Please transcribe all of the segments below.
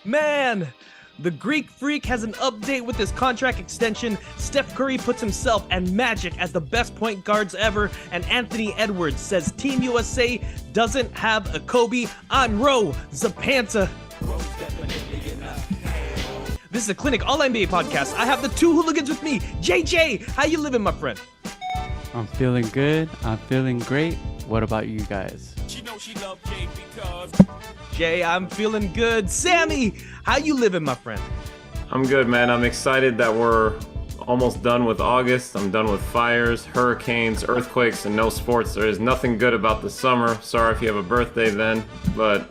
Man, the Greek Freak has an update with his contract extension. Steph Curry puts himself and Magic as the best point guards ever, and Anthony Edwards says Team USA doesn't have a Kobe on Roe Zapanta. This is a Clinic All-NBA podcast. I have the two hooligans with me. JJ, how you living, my friend? I'm feeling good. I'm feeling great. What about you guys? Jay, I'm feeling good. Sammy, how you living, my friend? I'm good, man. I'm excited that we're almost done with August. I'm done with fires, hurricanes, earthquakes, and no sports. There is nothing good about the summer. Sorry if you have a birthday then, but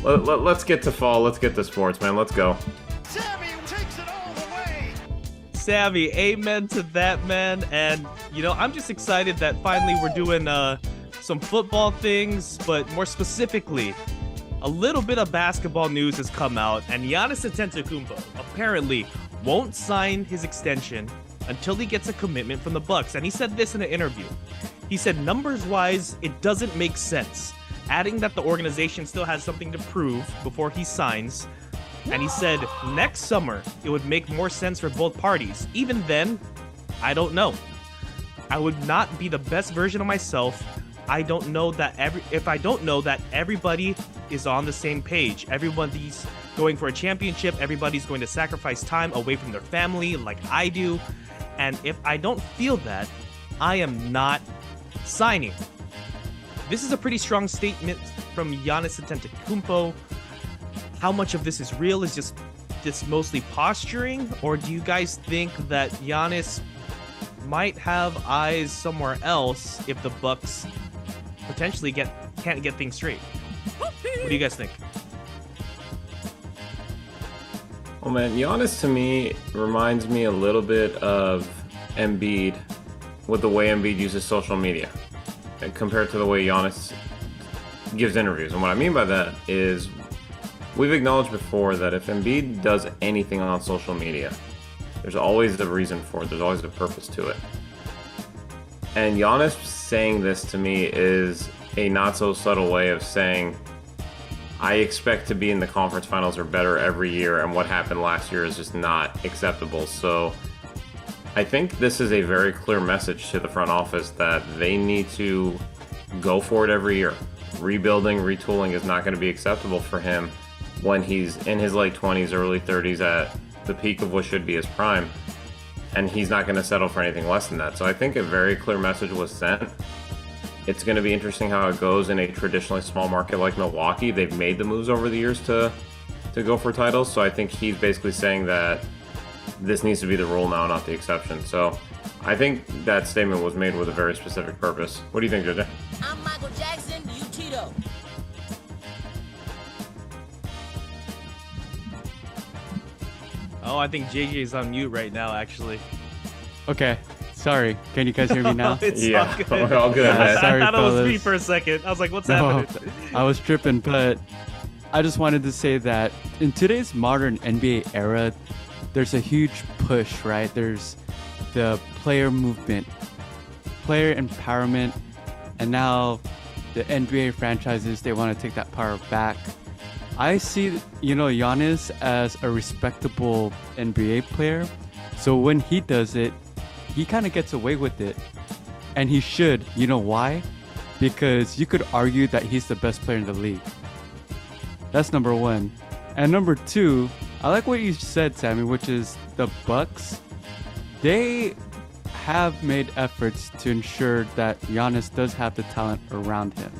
let's get to fall. Let's get to sports, man. Let's go. Sammy takes it all the way. Sammy, amen to that, man. And, you know, I'm just excited that finally we're doing some football things, but more specifically, a little bit of basketball news has come out, and Giannis Antetokounmpo apparently won't sign his extension until he gets a commitment from the Bucks. And he said this in an interview. He said, numbers-wise, it doesn't make sense, adding that the organization still has something to prove before he signs. And he said, next summer, it would make more sense for both parties. Even then, I don't know. I would not be the best version of myself. I don't know that everybody is on the same page. Everybody's going for a championship. Everybody's going to sacrifice time away from their family like I do. And if I don't feel that, I am not signing. This is a pretty strong statement from Giannis Antetokounmpo. How much of this is real? Is just this mostly posturing? Or do you guys think that Giannis might have eyes somewhere else if the Bucks potentially can't get things straight? What do you guys think? Well, man, Giannis to me reminds me a little bit of Embiid with the way Embiid uses social media compared to the way Giannis gives interviews. And what I mean by that is we've acknowledged before that if Embiid does anything on social media, there's always a reason for it. There's always a purpose to it. And Giannis saying this to me is a not so subtle way of saying, I expect to be in the conference finals or better every year, and what happened last year is just not acceptable. So I think this is a very clear message to the front office that they need to go for it every year. Rebuilding, retooling is not going to be acceptable for him when he's in his late 20s, early 30s at the peak of what should be his prime. And he's not going to settle for anything less than that. So I think a very clear message was sent. It's going to be interesting how it goes in a traditionally small market like Milwaukee. They've made the moves over the years to go for titles. So I think he's basically saying that this needs to be the rule now, not the exception. So I think that statement was made with a very specific purpose. What do you think, JJ? I'm Michael Jackson, you Tito. Oh, I think JJ's on mute right now, actually. Okay, sorry. Can you guys hear me now? It's Yeah, all good. we're all good, man. I Sorry, thought it was me fellas. for a second. I was like, what's No, happening? I was tripping, but I just wanted to say that in today's modern NBA era, there's a huge push, right? There's the player movement, player empowerment, and now the NBA franchises, they want to take that power back. I see, Giannis as a respectable NBA player. So when he does it, he kind of gets away with it. And he should. You know why? Because you could argue that he's the best player in the league. That's number one. And number two, I like what you said, Sammy, which is the Bucks. They have made efforts to ensure that Giannis does have the talent around him.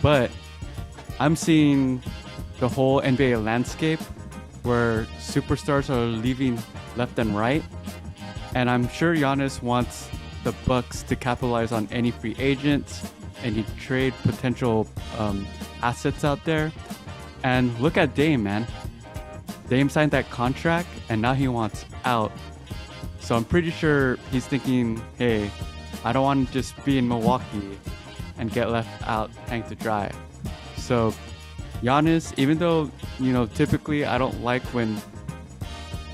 But I'm seeing the whole NBA landscape where superstars are leaving left and right. And I'm sure Giannis wants the Bucks to capitalize on any free agents, any trade potential assets out there. And look at Dame, man. Dame signed that contract and now he wants out. So I'm pretty sure he's thinking, hey, I don't want to just be in Milwaukee and get left out hang to dry. So Giannis, even though, typically I don't like when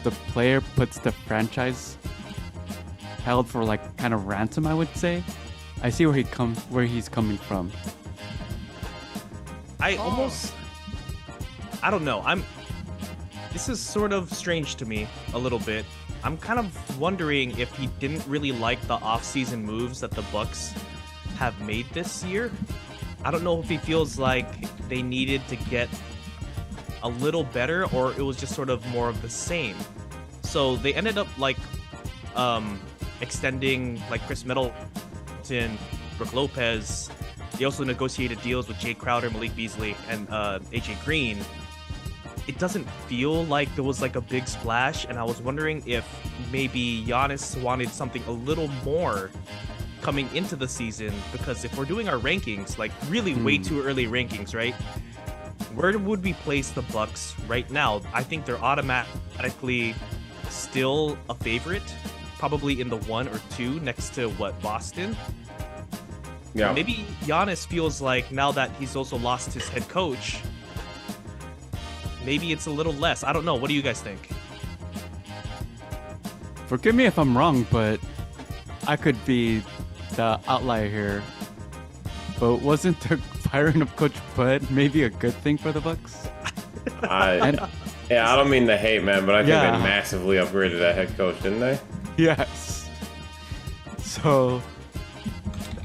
the player puts the franchise held for like kind of ransom, I would say. I see where he's coming from. I don't know. This is sort of strange to me a little bit. I'm kind of wondering if he didn't really like the off-season moves that the Bucks have made this year. I don't know if he feels like they needed to get a little better or it was just sort of more of the same. So they ended up like extending like Chris Middleton, Brook Lopez. They also negotiated deals with Jay Crowder, Malik Beasley, and AJ Green. It doesn't feel like there was like a big splash, and I was wondering if maybe Giannis wanted something a little more coming into the season, because if we're doing our rankings, like really way too early rankings, right? Where would we place the Bucks right now? I think they're automatically still a favorite, probably in the 1 or 2 next to Boston. Yeah. Maybe Giannis feels like now that he's also lost his head coach, maybe it's a little less. I don't know. What do you guys think? Forgive me if I'm wrong, but I could be the outlier here. But wasn't the firing of Coach Bud maybe a good thing for the Bucks? I don't mean to hate, man, but I think Yeah. they massively upgraded that head coach, didn't they? Yes. So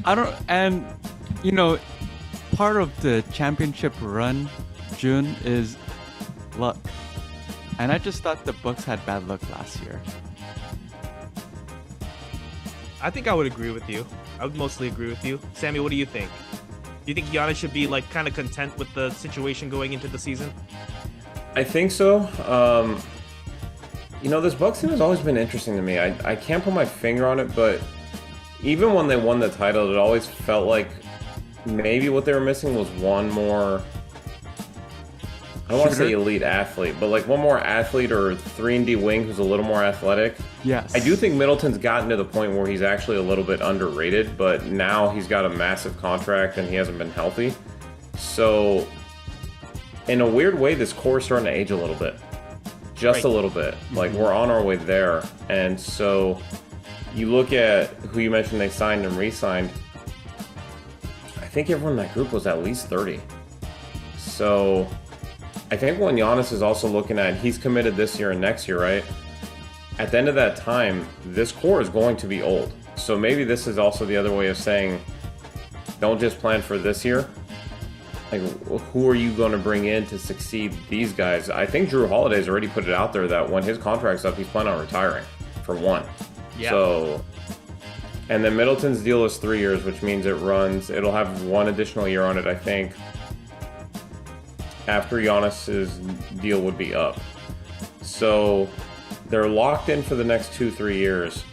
I don't, and you know, part of the championship run, June, is luck. And I just thought the Bucks had bad luck last year. I think I would agree with you. I would mostly agree with you. Sammy, what do you think? Do you think Giannis should be like kind of content with the situation going into the season? I think so. This Bucks team has always been interesting to me. I can't put my finger on it, but even when they won the title, it always felt like maybe what they were missing was one more, I don't want to say elite athlete, but like one more athlete or 3-and-D wing who's a little more athletic. Yes. I do think Middleton's gotten to the point where he's actually a little bit underrated, but now he's got a massive contract and he hasn't been healthy. So, in a weird way, this core is starting to age a little bit. Just a little bit. Like, we're on our way there. And so, you look at who you mentioned they signed and re-signed. I think everyone in that group was at least 30. So, I think when Giannis is also looking at, he's committed this year and next year, right? At the end of that time, this core is going to be old. So maybe this is also the other way of saying, don't just plan for this year. Like, who are you going to bring in to succeed these guys? I think Drew Holiday's already put it out there that when his contract's up, he's planning on retiring, for one. Yeah. So, and then Middleton's deal is 3 years, which means it'll have 1 additional year on it, I think, after Giannis's deal would be up. So, they're locked in for the next 2-3 years.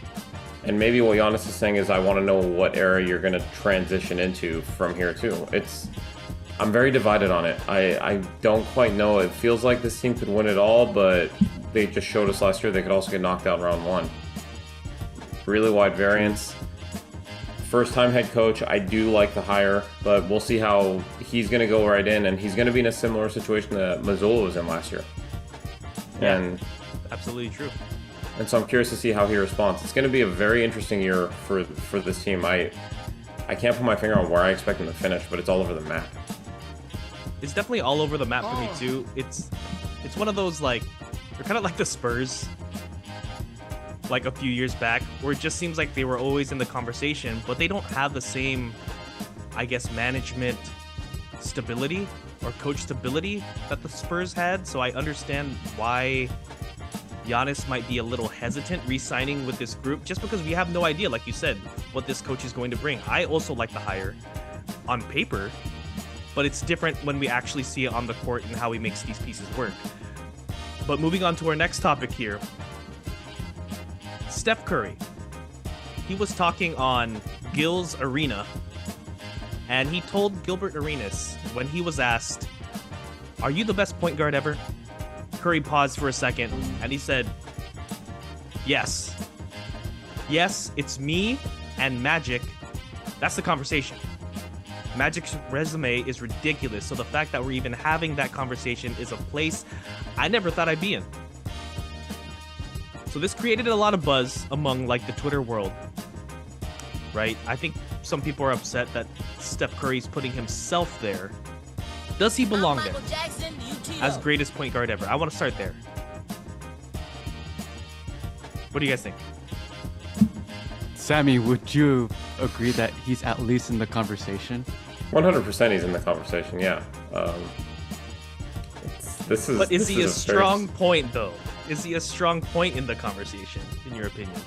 And maybe what Giannis is saying is, I want to know what era you're going to transition into from here too. I'm very divided on it. I don't quite know. It feels like this team could win it all, but they just showed us last year they could also get knocked out in round 1. Really wide variance. First time head coach, I do like the hire, but we'll see how he's going to go right in, and he's going to be in a similar situation that Mazzulla was in last year. Yeah. And Absolutely true. And so I'm curious to see how he responds. It's going to be a very interesting year for this team. I can't put my finger on where I expect them to finish, but it's all over the map. It's definitely all over the map for me too. It's one of those, like, they're kind of like the Spurs, like a few years back, where it just seems like they were always in the conversation, but they don't have the same, I guess, management stability or coach stability that the Spurs had. So I understand why Giannis might be a little hesitant re-signing with this group, just because we have no idea, like you said, what this coach is going to bring. I also like the hire on paper, but it's different when we actually see it on the court and how he makes these pieces work. But moving on to our next topic here, Steph Curry. He was talking on Gil's Arena, and he told Gilbert Arenas when he was asked, "Are you the best point guard ever?" Curry paused for a second, and he said, "Yes. Yes, it's me and Magic. That's the conversation. Magic's resume is ridiculous, so the fact that we're even having that conversation is a place I never thought I'd be in." So this created a lot of buzz among, like, the Twitter world, right? I think some people are upset that Steph Curry's putting himself there. Does he belong there Michael Jackson, you Tito. as greatest point guard ever? I want to start there. What do you guys think? Sammy, would you agree that he's at least in the conversation? 100% he's in the conversation, yeah. But is he a very- strong point, though? Is he a strong point in the conversation, in your opinion?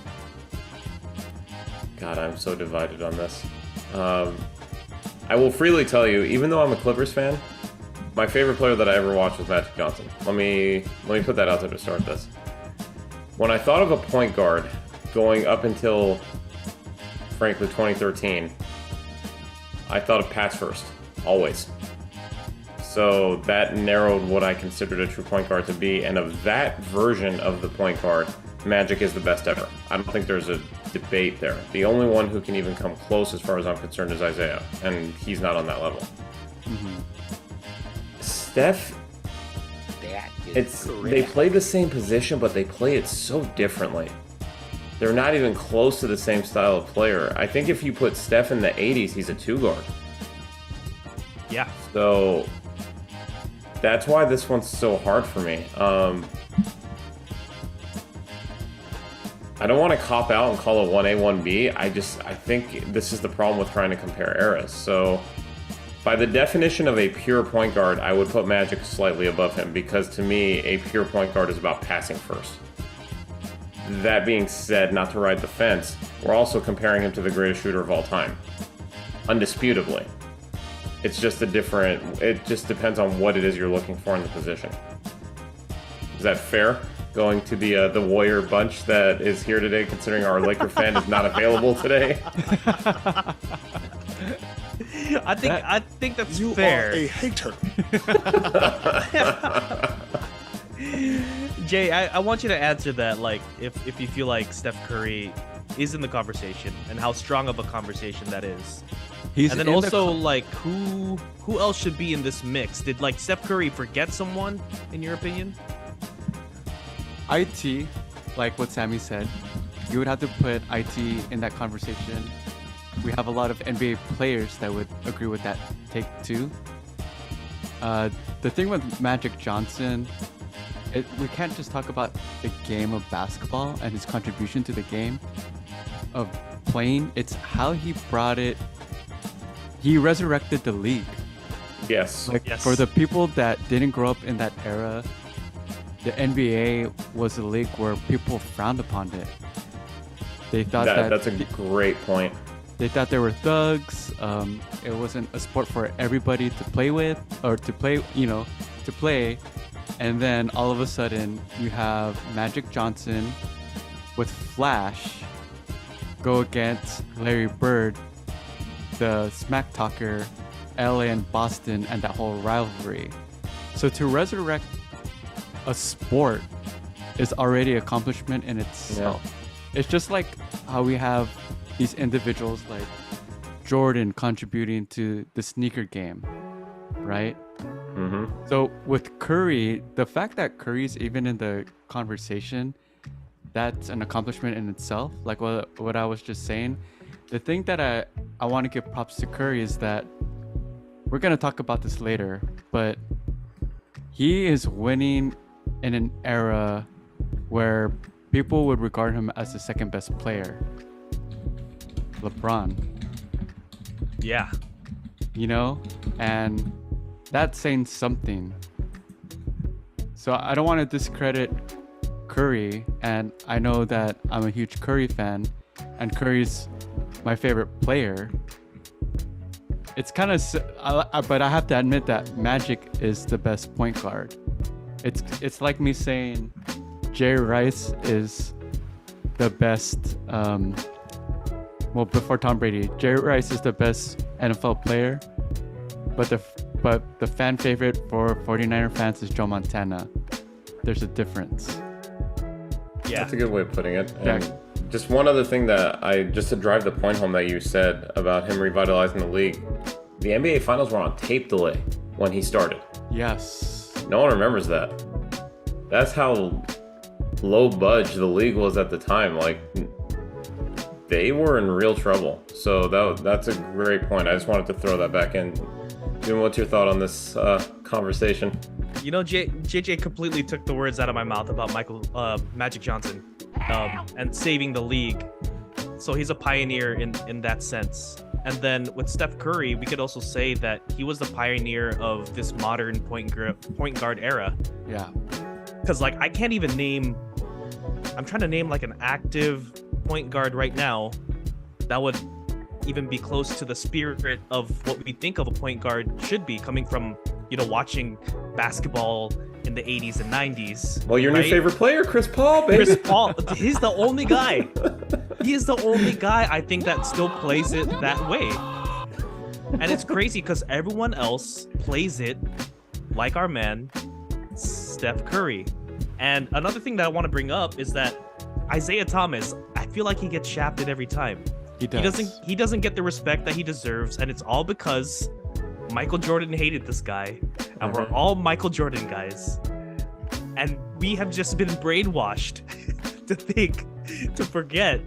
God, I'm so divided on this. I will freely tell you, even though I'm a Clippers fan, my favorite player that I ever watched was Magic Johnson. Let me put that out there to start this. When I thought of a point guard going up until, frankly, 2013, I thought of pass first, always. So that narrowed what I considered a true point guard to be, and of that version of the point guard, Magic is the best ever. I don't think there's a debate there. The only one who can even come close as far as I'm concerned is Isaiah, and he's not on that level. Steph, they play the same position, but they play it so differently. They're not even close to the same style of player. I think if you put Steph in the 80s, he's a 2-guard. Yeah. So that's why this one's so hard for me. I don't want to cop out and call it 1A, 1B. I think this is the problem with trying to compare eras. So by the definition of a pure point guard, I would put Magic slightly above him, because to me, a pure point guard is about passing first. That being said, not to ride the fence, we're also comparing him to the greatest shooter of all time. Undisputably. It just depends on what it is you're looking for in the position. Is that fair? Going to the Warrior bunch that is here today, considering our Laker fan is not available today. I think that's You fair. are a hater. Jay, I want you to answer that, like, if you feel like Steph Curry is in the conversation, and how strong of a conversation that is. He's And then in the also, like, who else should be in this mix? Did, like, Steph Curry forget someone, in your opinion? IT, like what Sammy said, you would have to put IT in that conversation. We have a lot of NBA players that would agree with that take too. The thing with Magic Johnson, we can't just talk about the game of basketball and his contribution to the game of playing. It's how he brought it. He resurrected the league. Yes. Like, Yes. for the people that didn't grow up in that era, the NBA was a league where people frowned upon it. They thought that's a great point. they thought they were thugs. It wasn't a sport for everybody to play with, or to play. And then all of a sudden, you have Magic Johnson with Flash go against Larry Bird, the smack talker, LA and Boston, and that whole rivalry. So to resurrect a sport is already an accomplishment in itself. It's just like how we have these individuals like Jordan contributing to the sneaker game, right? So with Curry, the fact that Curry's even in the conversation, that's an accomplishment in itself. Like what I was just saying. The thing that I want to give props to Curry is that we're going to talk about this later, but he is winning in an era where people would regard him as the second best player. LeBron. Yeah. And that's saying something. So I don't want to discredit Curry, and I know that I'm a huge Curry fan, and Curry's my favorite player. It's kind of, but I have to admit that Magic is the best point guard. It's like me saying Jerry Rice is the best. Well, before Tom Brady, Jerry Rice is the best NFL player, but the fan favorite for 49er fans is Joe Montana. There's a difference. Yeah. That's a good way of putting it. Yeah. And just one other thing just to drive the point home that you said about him revitalizing the league. The NBA Finals were on tape delay when he started. Yes. No one remembers that. That's how low budge the league was at the time. Like, they were in real trouble. So that's a great point. I just wanted to throw that back in. Jim, what's your thought on this conversation? JJ completely took the words out of my mouth about Magic Johnson. and saving the league. So he's a pioneer in that sense. And then with Steph Curry, we could also say that he was the pioneer of this modern point guard era. Yeah. Because like I'm trying to name like an active point guard right now that would even be close to the spirit of what we think of a point guard should be, coming from, watching basketball in the 80s and 90s. Well, your right? new favorite player, Chris Paul, baby. Chris Paul, he's the only guy. He is the only guy I think that still plays it that way. And it's crazy because everyone else plays it like our man, Steph Curry. And another thing that I want to bring up is that Isaiah Thomas, I feel like he gets shafted every time. He does. He doesn't get the respect that he deserves, and it's all because Michael Jordan hated this guy, and we're all Michael Jordan guys. And we have just been brainwashed to forget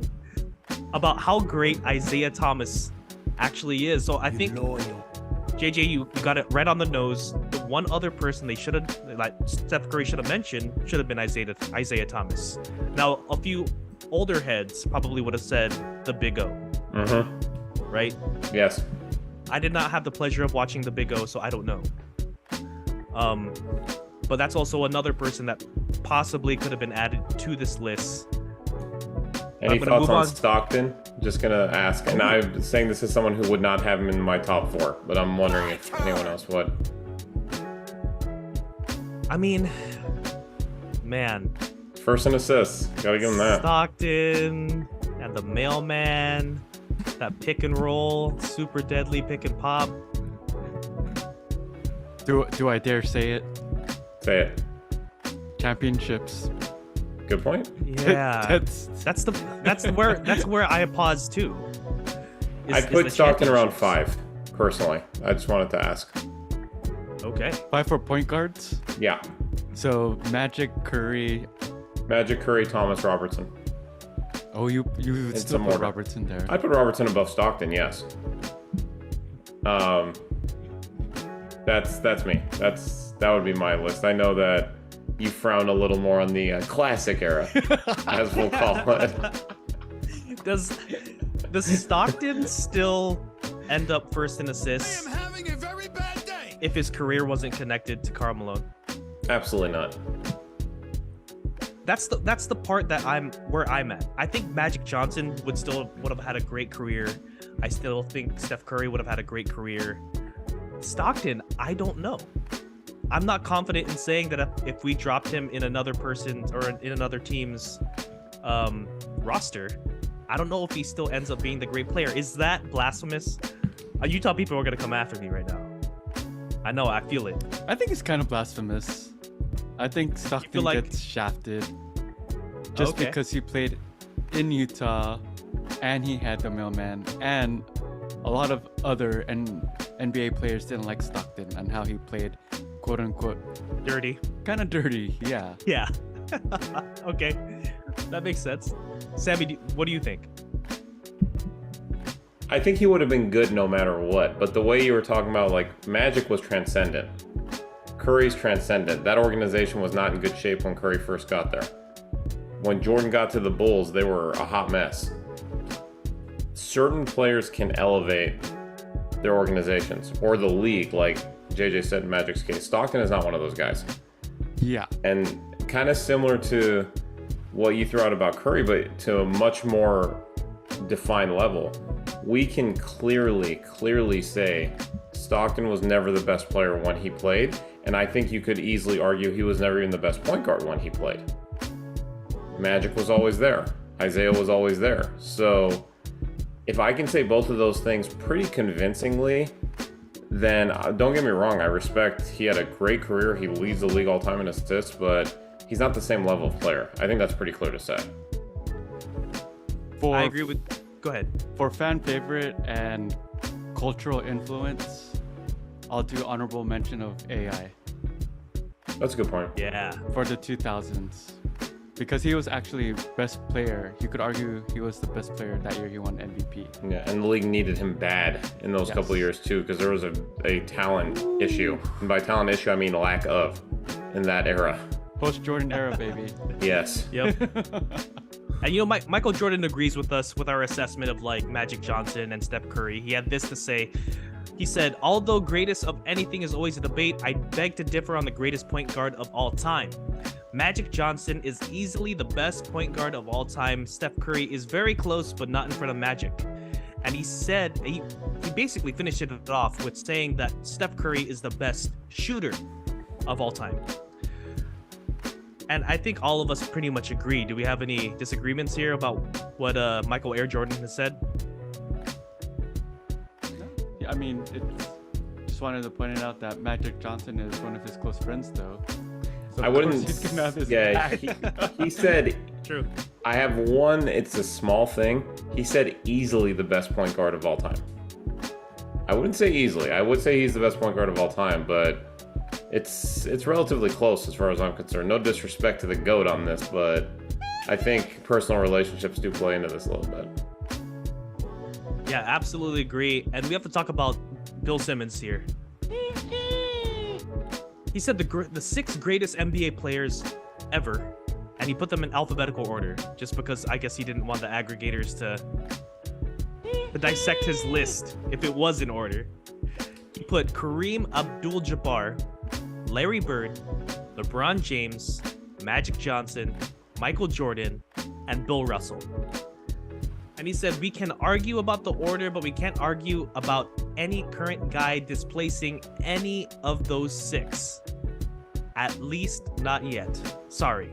about how great Isaiah Thomas actually is. So I think, JJ, you got it right on the nose. The one other person they should have, like Steph Curry should have mentioned, should have been Isaiah Thomas. Now, a few older heads probably would have said the Big O. Right? Yes. I did not have the pleasure of watching the Big O, so I don't know. But that's also another person that possibly could have been added to this list. Any thoughts on Stockton? Just gonna ask, and I'm saying this as someone who would not have him in my top 4, but I'm wondering if anyone else would. I mean, man. First in assists, gotta give him that. Stockton and the mailman, that pick and roll, super deadly pick and pop. Do I dare say it? Say it. Championships. Good point. Yeah, that's where I pause too. I'd put Stockton around 5, personally. I just wanted to ask. Okay. 5 for point guards. Yeah. So Magic, Curry, Thomas, Robertson. Oh, you would still put order. Robertson there. I'd put Robertson above Stockton, yes. That's me. That would be my list. I know that you frown a little more on the classic era, as we'll call it. Does Stockton still end up first in assists I am having a very bad day. if his career wasn't connected to Karl Malone? Absolutely not. That's the part that where I'm at. I think Magic Johnson would have had a great career. I still think Steph Curry would have had a great career. Stockton, I don't know. I'm not confident in saying that if we dropped him in another person's or in another team's roster, I don't know if he still ends up being the great player. Is that blasphemous? Utah people are gonna come after me right now. I know, I feel it. I think it's kind of blasphemous. I think Stockton like... gets shafted just because he played in Utah and he had the mailman, and a lot of other NBA players didn't like Stockton and how he played, quote unquote, Dirty. kind of dirty. Yeah. Yeah. Okay, that makes sense. Sammy, what do you think? I think he would have been good no matter what, but the way you were talking about, like, Magic was transcendent. Curry's transcendent. That organization was not in good shape when Curry first got there. When Jordan got to the Bulls, they were a hot mess. Certain players can elevate their organizations or the league, like JJ said in Magic's case. Stockton is not one of those guys. Yeah. And kind of similar to what you threw out about Curry, but to a much more defined level. We can clearly say Stockton was never the best player when he played, and I think you could easily argue he was never even the best point guard when he played. Magic was always there. Isaiah was always there. So if I can say both of those things pretty convincingly, then don't get me wrong, I respect he had a great career. He leads the league all time in assists, but he's not the same level of player. I think that's pretty clear to say. I agree with... Go ahead. For fan favorite and cultural influence, I'll do honorable mention of AI. That's a good point. Yeah. For the 2000s. Because he was actually best player. You could argue he was the best player that year he won MVP. Yeah, and the league needed him bad in those couple of years too, because there was a talent issue. And by talent issue, I mean lack of in that era. Post-Jordan era, baby. Yes. Yep. And Michael Jordan agrees with us with our assessment of like Magic Johnson and Steph Curry. He had this to say. He said, although greatest of anything is always a debate, I beg to differ on the greatest point guard of all time. Magic Johnson is easily the best point guard of all time. Steph Curry is very close, but not in front of Magic. And he said, he basically finished it off with saying that Steph Curry is the best shooter of all time. And I think all of us pretty much agree. Do we have any disagreements here about what Michael Air Jordan has said? Yeah, I mean, just wanted to point it out that Magic Johnson is one of his close friends, though. So I of wouldn't. course he's gonna have his Yeah, back. he said. True. I have one. It's a small thing. He said easily the best point guard of all time. I wouldn't say easily. I would say he's the best point guard of all time, but it's relatively close as far as I'm concerned. No disrespect to the GOAT on this, but I think personal relationships do play into this a little bit. Yeah, absolutely agree. And we have to talk about Bill Simmons here. He said the 6 greatest NBA players ever, and he put them in alphabetical order just because I guess he didn't want the aggregators to dissect his list if it was in order. He put Kareem Abdul-Jabbar, Larry Bird, LeBron James, Magic Johnson, Michael Jordan, and Bill Russell. And he said, we can argue about the order, but we can't argue about any current guy displacing any of those 6. At least not yet. Sorry.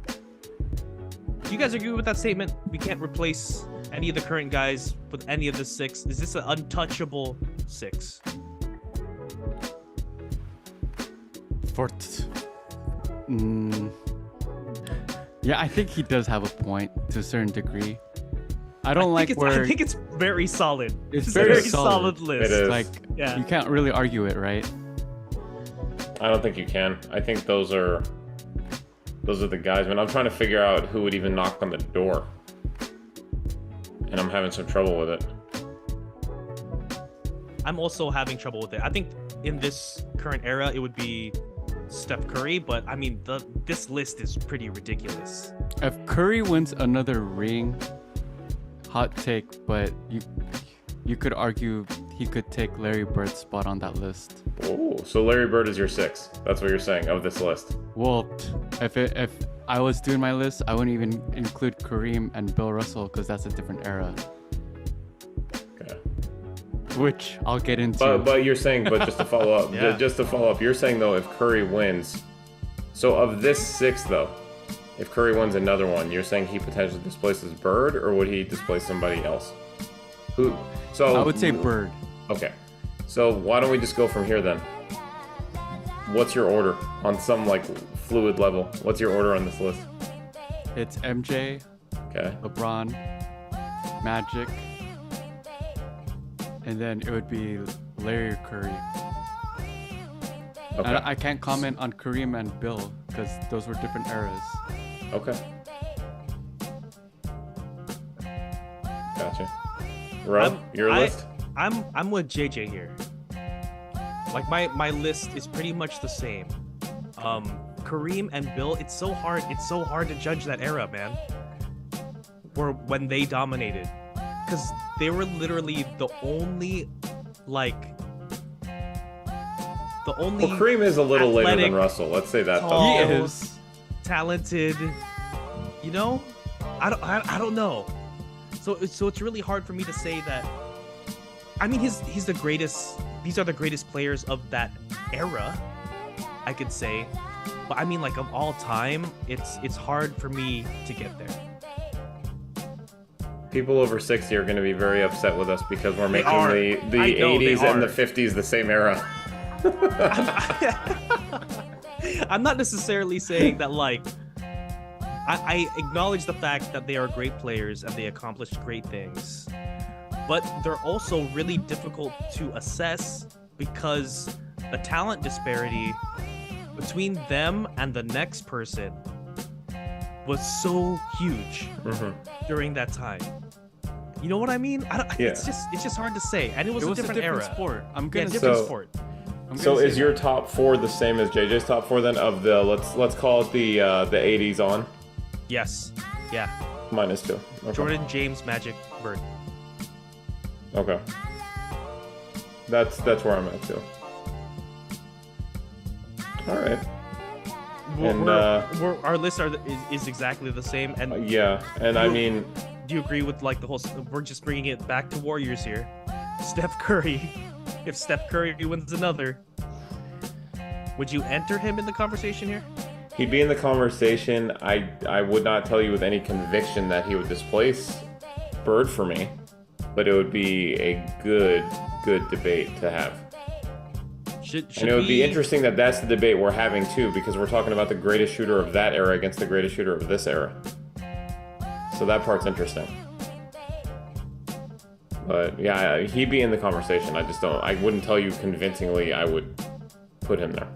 Do you guys agree with that statement? We can't replace any of the current guys with any of the 6. Is this an untouchable 6? Yeah, I think he does have a point to a certain degree. I think it's very solid. It's a very solid list. It is. Like, Yeah. you can't really argue it, right? I don't think you can. I think those are the guys, man. I'm trying to figure out who would even knock on the door, and I'm having some trouble with it. I'm also having trouble with it. I think in this current era, it would be Steph Curry, but I mean, this list is pretty ridiculous. If Curry wins another ring, hot take, but you could argue he could take Larry Bird's spot on that list. Oh, so Larry Bird is your 6. That's what you're saying of this list. Well, if I was doing my list, I wouldn't even include Kareem and Bill Russell because that's a different era, Okay. which I'll get into. But you're saying, but just to follow up, Yeah. you're saying though, if Curry wins, so of this 6 though, if Curry wins another one, you're saying he potentially displaces Bird, or would he displace somebody else? Who? So I would say Bird. Okay. So why don't we just go from here then? What's your order on some like fluid level? What's your order on this list? It's MJ, Okay. LeBron, Magic, and then it would be Larry or Curry. Okay. I can't comment on Kareem and Bill because those were different eras. Okay. Gotcha. Rob, your list? I'm with JJ here. Like my list is pretty much the same. Kareem and Bill, it's so hard to judge that era, man. Or when they dominated. Cause they were literally the only Well, Kareem is a little later athletic, than Russell. Let's say that. tall, though. He is. talented. You know? I don't know. So it's really hard for me to say that. I mean, he's the greatest. These are the greatest players of that era, I could say. But I mean, like of all time, it's hard for me to get there. People over 60 are going to be very upset with us because we're making are. the I know they 80s and the are. 50s the same era. I'm not necessarily saying that like I acknowledge the fact that they are great players and they accomplished great things, but they're also really difficult to assess because the talent disparity between them and the next person was so huge during that time. You know what I mean? Yeah. It's just hard to say, and it was, It a was different era. sport. I'm Yeah, gonna different So- sport. So is your top 4 the same as JJ's top 4 then? Of the let's call it the 80s on. Yes. Yeah. -2. Okay. Jordan, James, Magic, Bird. Okay. That's where I'm at too. All right. And Our lists is exactly the same. And yeah, and I mean, do you agree with like the whole? We're just bringing it back to Warriors here. Steph Curry. If Steph Curry wins another, would you enter him in the conversation here? he'd be in the conversation. I would not tell you with any conviction that he would displace Bird for me, but it would be a good debate to have. And it would be interesting that that's the debate we're having too, because we're talking about the greatest shooter of that era against the greatest shooter of this era. So that part's interesting. But yeah, he'd be in the conversation. I wouldn't tell you convincingly I would put him there.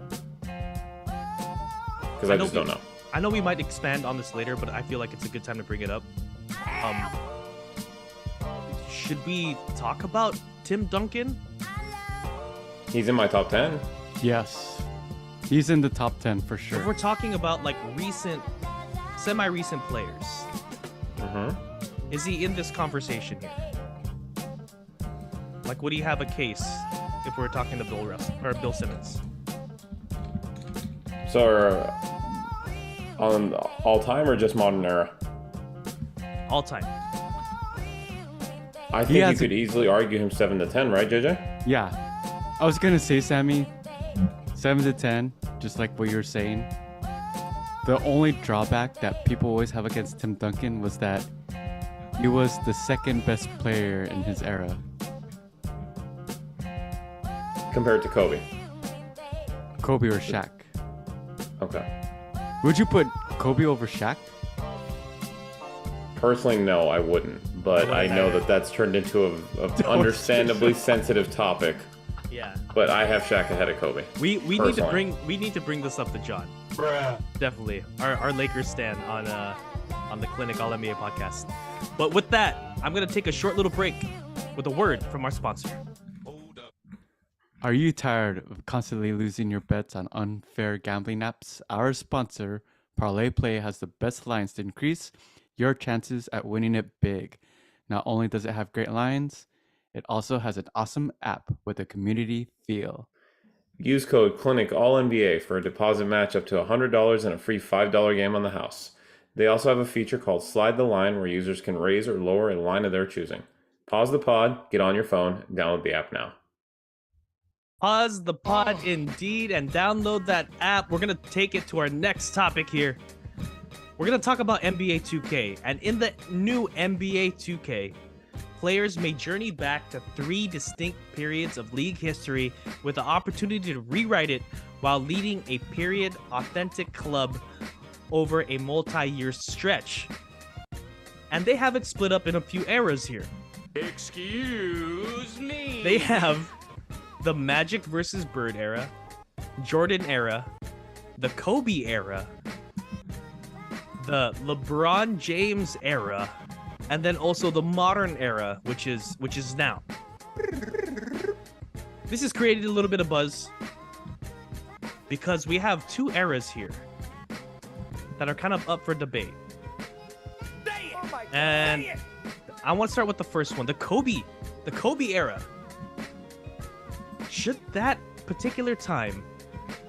Because I just don't know. I know we might expand on this later, but I feel like it's a good time to bring it up. Should we talk about Tim Duncan? He's in my top 10. Yes. He's in the top 10 for sure. If we're talking about like semi-recent players, is he in this conversation here? Like, would he have a case if we're talking to Bill Simmons? So, on all time or just modern era? All time. I think you could easily argue him 7 to 10, right, JJ? Yeah. I was gonna say, Sammy, 7 to 10, just like what you're saying. The only drawback that people always have against Tim Duncan was that he was the second best player in his era. Compared to Kobe. Kobe or Shaq. Okay. Would you put Kobe over Shaq? Personally, no, I wouldn't. But I know that that's turned into a understandably sensitive topic. Yeah. But I have Shaq ahead of Kobe. We need to bring this up to John. Bruh. Definitely. Our Lakers stand on the Clinic All NBA podcast. But with that, I'm gonna take a short little break with a word from our sponsor. Are you tired of constantly losing your bets on unfair gambling apps? Our sponsor, Parlay Play, has the best lines to increase your chances at winning it big. Not only does it have great lines, it also has an awesome app with a community feel. Use code CLINICALLNBA for a deposit match up to $100 and a free $5 game on the house. They also have a feature called Slide the Line where users can raise or lower a line of their choosing. Pause the pod, get on your phone, download the app now. Pause the pod indeed and download that app. We're going to take it to our next topic here. We're going to talk about NBA 2K. And in the new NBA 2K, players may journey back to 3 distinct periods of league history with the opportunity to rewrite it while leading a period-authentic club over a multi-year stretch. And they have it split up in a few eras here. Excuse me. They have the Magic versus Bird era, Jordan era, the Kobe era, the LeBron James era, and then also the modern era, which is now. This has created a little bit of buzz because we have 2 eras here that are kind of up for debate. And I want to start with the first one, the Kobe era. Should that particular time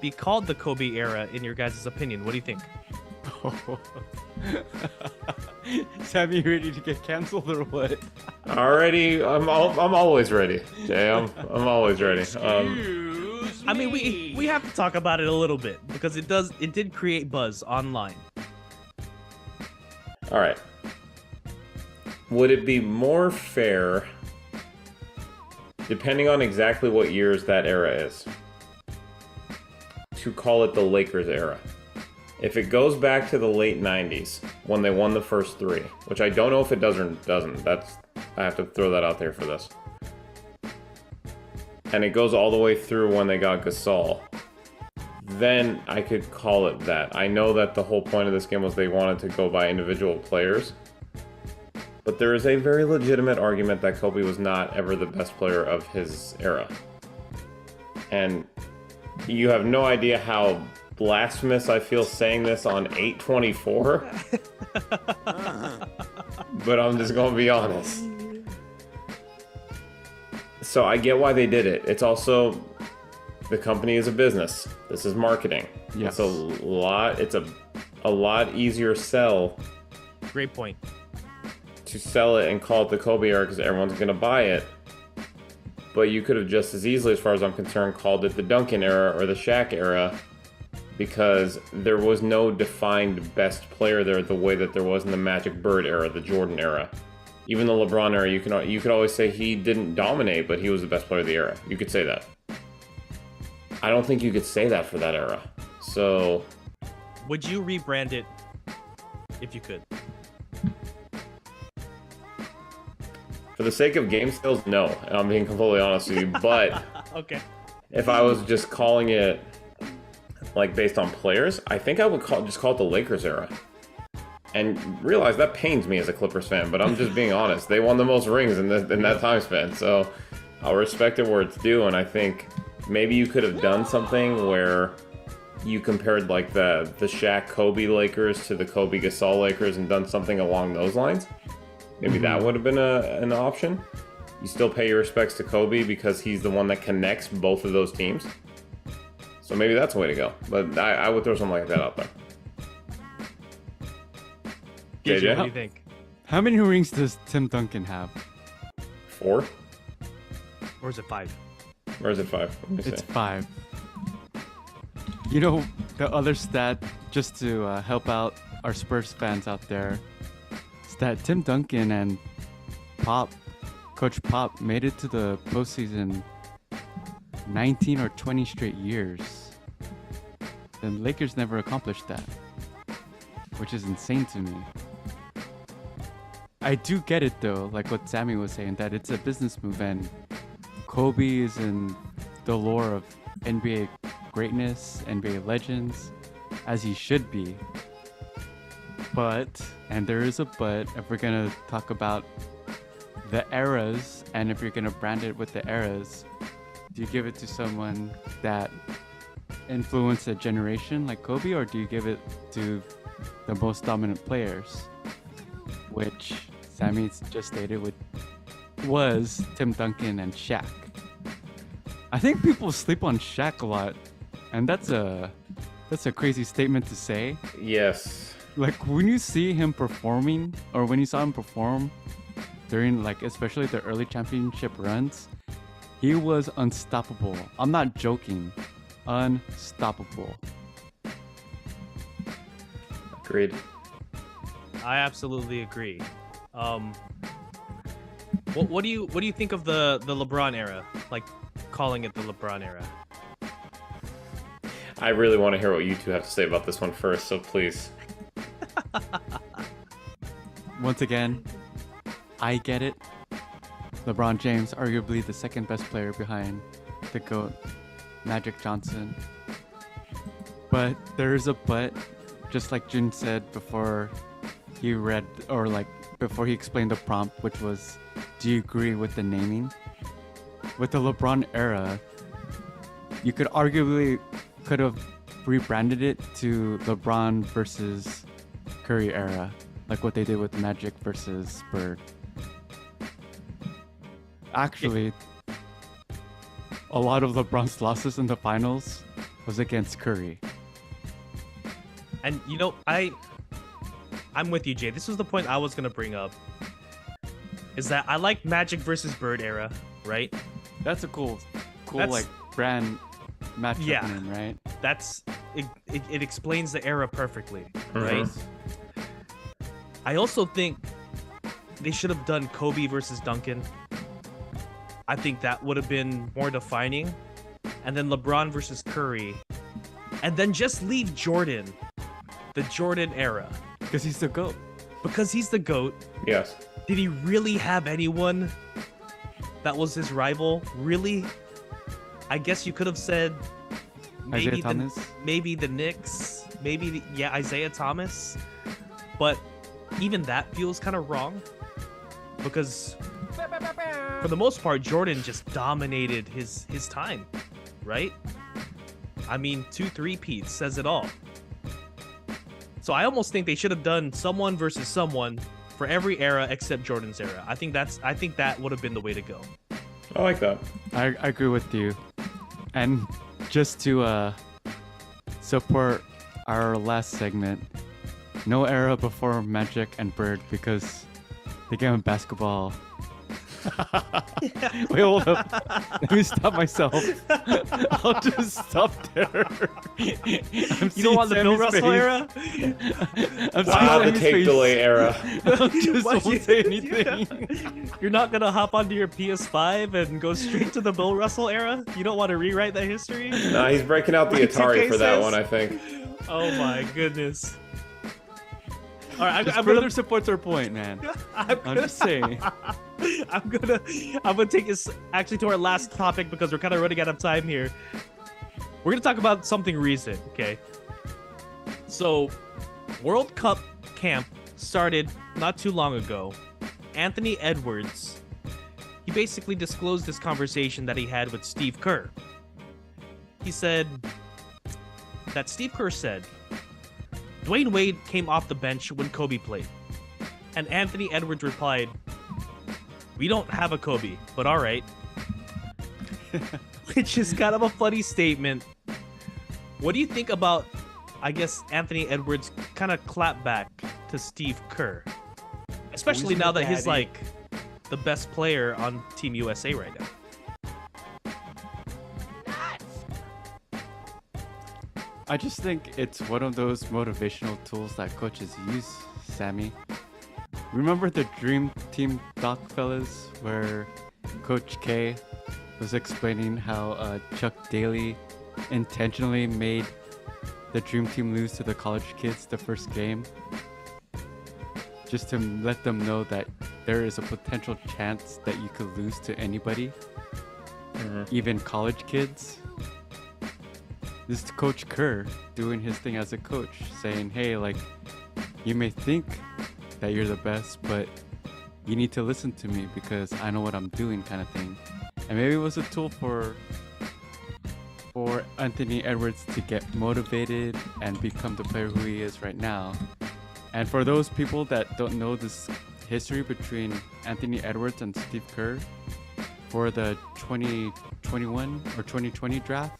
be called the Kobe era in your guys' opinion? What do you think? Sammy, ready to get canceled or what? Already, I'm always ready, Jay. I'm always ready. I mean, we have to talk about it a little bit because it did create buzz online. All right. Would it be more fair, depending on exactly what years that era is, to call it the Lakers era? If it goes back to the late 90s, when they won the first 3, which I don't know if it does or doesn't, I have to throw that out there for this. And it goes all the way through when they got Gasol, then I could call it that. I know that the whole point of this game was they wanted to go by individual players, but there is a very legitimate argument that Kobe was not ever the best player of his era. And you have no idea how blasphemous I feel saying this on 8/24. but I'm just gonna be honest. So I get why they did it. It's also, the company is a business. This is marketing. Yes. It's a lot easier sell Great point. to sell it and call it the Kobe era because everyone's gonna buy it. But you could have just as easily, as far as I'm concerned, called it the Duncan era or the Shaq era, because there was no defined best player there the way that there was in the Magic Bird era, the Jordan era. Even the LeBron era, you could always say he didn't dominate, but he was the best player of the era. You could say that. I don't think you could say that for that era. So, Would you rebrand it if you could? for the sake of game sales, no. I'm being completely honest with you. But Okay. if I was just calling it like based on players, I think I would just call it the Lakers era. And realize that pains me as a Clippers fan, but I'm just being honest. They won the most rings in that time span, so I'll respect it where it's due. And I think maybe you could have done something where you compared like the Shaq Kobe Lakers to the Kobe Gasol Lakers and done something along those lines. Maybe that would have been an option. You still pay your respects to Kobe because he's the one that connects both of those teams. So maybe that's the way to go. But I would throw something like that out there. JJ, JJ? what do you think? How many rings does Tim Duncan have? 4? Or is it 5? Or is it 5? Let me see. It's 5. You know, the other stat, just to help out our Spurs fans out there, is that Tim Duncan and Coach Pop made it to the postseason 19 or 20 straight years. The Lakers never accomplished that, which is insane to me. I do get it though, like what Sammy was saying, that it's a business move and Kobe is in the lore of NBA greatness, NBA legends, as he should be. But, and there is a but, if we're gonna talk about the eras, and if you're gonna brand it with the eras, do you give it to someone that influenced a generation like Kobe, or do you give it to the most dominant players, which Sammy just stated was Tim Duncan and Shaq? I think people sleep on Shaq a lot, and that's a crazy statement to say. Yes. Like when you see him performing, or when you saw him perform during like especially the early championship runs, he was unstoppable. I'm not joking. Unstoppable. Agreed. I absolutely agree. What do you think of the LeBron era? Like calling it the LeBron era? I really want to hear what you two have to say about this one first, so please. Once again, I get it. LeBron James, arguably the second best player behind the GOAT, Magic Johnson. But there is a but, just like Jun said before he read, or like before he explained the prompt, which was, do you agree with the naming? With the LeBron era, you could have rebranded it to LeBron versus Curry era, like what they did with Magic versus Bird. Actually, a lot of LeBron's losses in the finals was against Curry. And you know, I'm with you, Jay. This was the point I was gonna bring up. Is that I like Magic versus Bird era, right? That's a cool That's- like brand matchup Yeah. name, right? That's it explains the era perfectly, right? Mhm. I also think they should have done Kobe versus Duncan. I think that would have been more defining. And then LeBron versus Curry. And then just leave Jordan, the Jordan era. Because he's the GOAT. Because he's the GOAT. Yes. Did he really have anyone that was his rival? Really? I guess you could have said Isaiah Thomas? maybe the Knicks, maybe Isaiah Thomas. But even that feels kind of wrong because for the most part Jordan just dominated his time, right? I mean, 2 3-peats says it all. So I almost think they should have done someone versus someone for every era except Jordan's era. I think that would have been the way to go. I like that. I agree with you. And just to support our last segment, no era before Magic and Bird because the game of basketball. Wait, hold up. Let me stop myself. I'll just stop there. You don't want the Bill Russell era? Wow, the tape delay era. Just won't say anything. You're not gonna hop onto your PS5 and go straight to the Bill Russell era? You don't want to rewrite that history? Nah, he's breaking out the Like Atari 2K for that says? one, I think. Oh my goodness. All right, Just I'm further gonna, supports our point, man. I'm I'm just saying. I'm gonna take us actually to our last topic because we're kind of running out of time here. We're gonna talk about something recent, okay? So, World Cup camp started not too long ago. Anthony Edwards, he basically disclosed this conversation that he had with Steve Kerr. He said that Steve Kerr said, Dwayne Wade came off the bench when Kobe played. And Anthony Edwards replied, we don't have a Kobe, but all right. Which is kind of a funny statement. What do you think about, I guess, Anthony Edwards kind of clap back to Steve Kerr? Especially Who's now the that he's daddy? like the best player on Team USA right now. I just think it's one of those motivational tools that coaches use, Sammy. Remember the Dream Team doc, fellas, where Coach K was explaining how Chuck Daly intentionally made the Dream Team lose to the college kids the first game? Just to let them know that there is a potential chance that you could lose to anybody, even college kids. This is Coach Kerr doing his thing as a coach, saying, hey, like, you may think that you're the best, but you need to listen to me because I know what I'm doing, kind of thing. And maybe it was a tool for Anthony Edwards to get motivated and become the player who he is right now. And for those people that don't know this history between Anthony Edwards and Steve Kerr, for the 2021 or 2020 draft,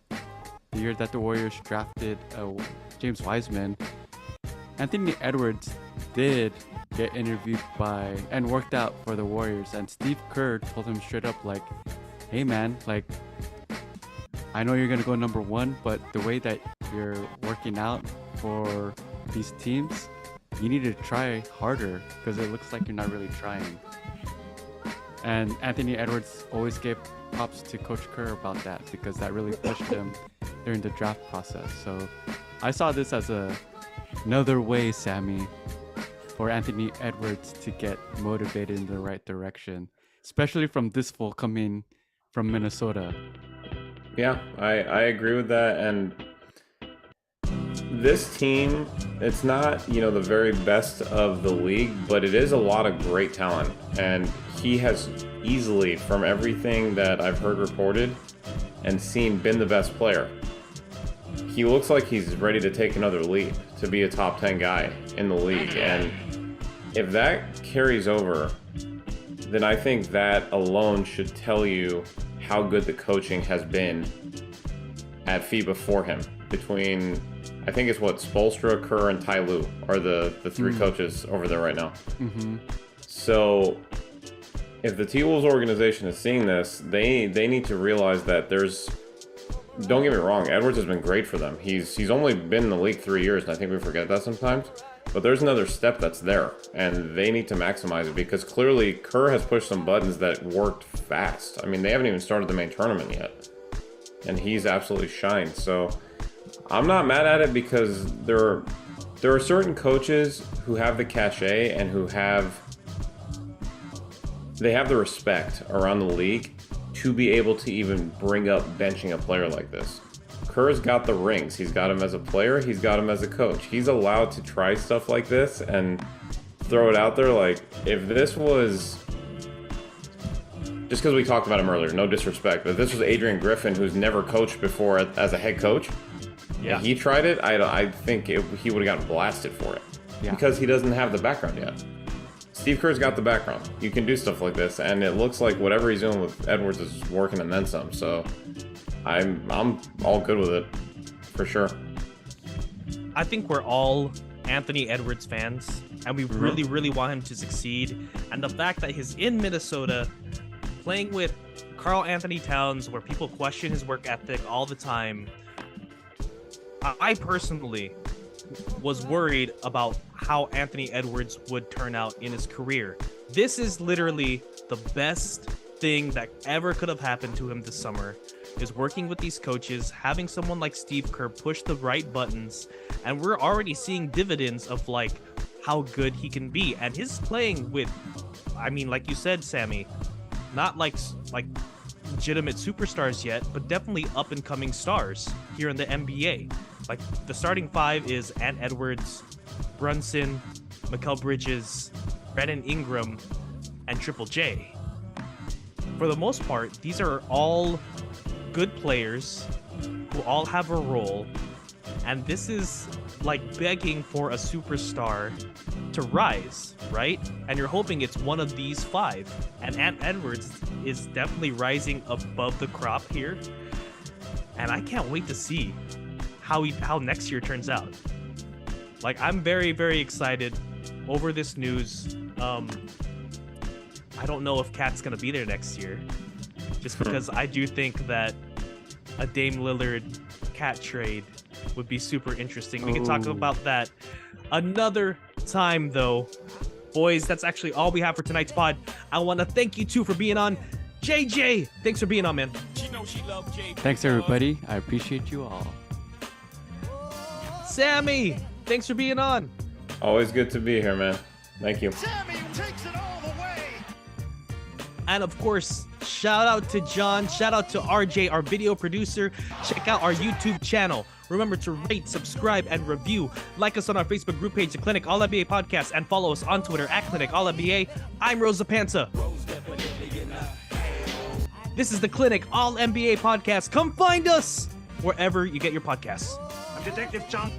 the year that the Warriors drafted James Wiseman, Anthony Edwards did get interviewed by and worked out for the Warriors, and Steve Kerr told him straight up, like, hey man, like, I know you're gonna go number one, but the way that you're working out for these teams, you need to try harder because it looks like you're not really trying. And Anthony Edwards always gave props to Coach Kerr about that because that really pushed him during the draft process. So I saw this as another way, Sammy, for Anthony Edwards to get motivated in the right direction, especially from this fool coming from Minnesota. Yeah, I agree with that. And this team, it's not, the very best of the league, but it is a lot of great talent. And he has easily, from everything that I've heard reported and seen, been the best player. He looks like he's ready to take another leap to be a top 10 guy in the league. And if that carries over, then I think that alone should tell you how good the coaching has been at FIBA for him. Between, I think it's Spoelstra, Kerr, and Ty Lue are the three coaches over there right now. So if the T-Wolves organization is seeing this, they need to realize that don't get me wrong, Edwards has been great for them. He's only been in the league 3 years, and I think we forget that sometimes. But there's another step that's there, and they need to maximize it because clearly Kerr has pushed some buttons that worked fast. I mean, they haven't even started the main tournament yet, and he's absolutely shined. So I'm not mad at it because there are certain coaches who have the cachet and who have the respect around the league to be able to even bring up benching a player like this. Kerr's got the rings. He's got him as a player. He's got him as a coach. He's allowed to try stuff like this and throw it out there. Like, if this was, just because we talked about him earlier, no disrespect, but if this was Adrian Griffin, who's never coached before as a head coach, and he tried it, I think he would have gotten blasted for it. Yeah. Because he doesn't have the background yet. Steve Kerr's got the background. You can do stuff like this, and it looks like whatever he's doing with Edwards is working and then some. So I'm all good with it, for sure. I think we're all Anthony Edwards fans, and we really, really want him to succeed. And the fact that he's in Minnesota playing with Karl Anthony Towns, where people question his work ethic all the time, I personally was worried about how Anthony Edwards would turn out in his career. This is literally the best thing that ever could have happened to him this summer, is working with these coaches, having someone like Steve Kerr push the right buttons, and we're already seeing dividends of like how good he can be. And his playing with, I mean, like you said, Sammy, not like legitimate superstars yet, but definitely up and coming stars here in the NBA. Like the starting five is Ant Edwards, Brunson, Mikal Bridges, Brandon Ingram, and Triple J. For the most part, these are all good players who all have a role, and this is like begging for a superstar to rise, right? And you're hoping it's one of these five, and Ant Edwards is definitely rising above the crop here, and I can't wait to see how next year turns out. Like, I'm very, very excited over this news. I don't know if Cat's gonna be there next year, just because I do think that a Dame Lillard Cat trade would be super interesting. We can talk about that another time, though. Boys, that's actually all we have for tonight's pod. I want to thank you two for being on. JJ, thanks for being on, man. Thanks, everybody. I appreciate you all. Sammy, thanks for being on. Always good to be here, man. Thank you. Sammy takes it all the way. And of course, shout out to John, shout out to RJ, our video producer. Check out our YouTube channel. Remember to rate, subscribe, and review. Like us on our Facebook group page, The Clinic All NBA Podcast, and follow us on Twitter at Clinic All NBA. I'm Rosa Panta. This is The Clinic All NBA Podcast. Come find us wherever you get your podcasts. I'm Detective John.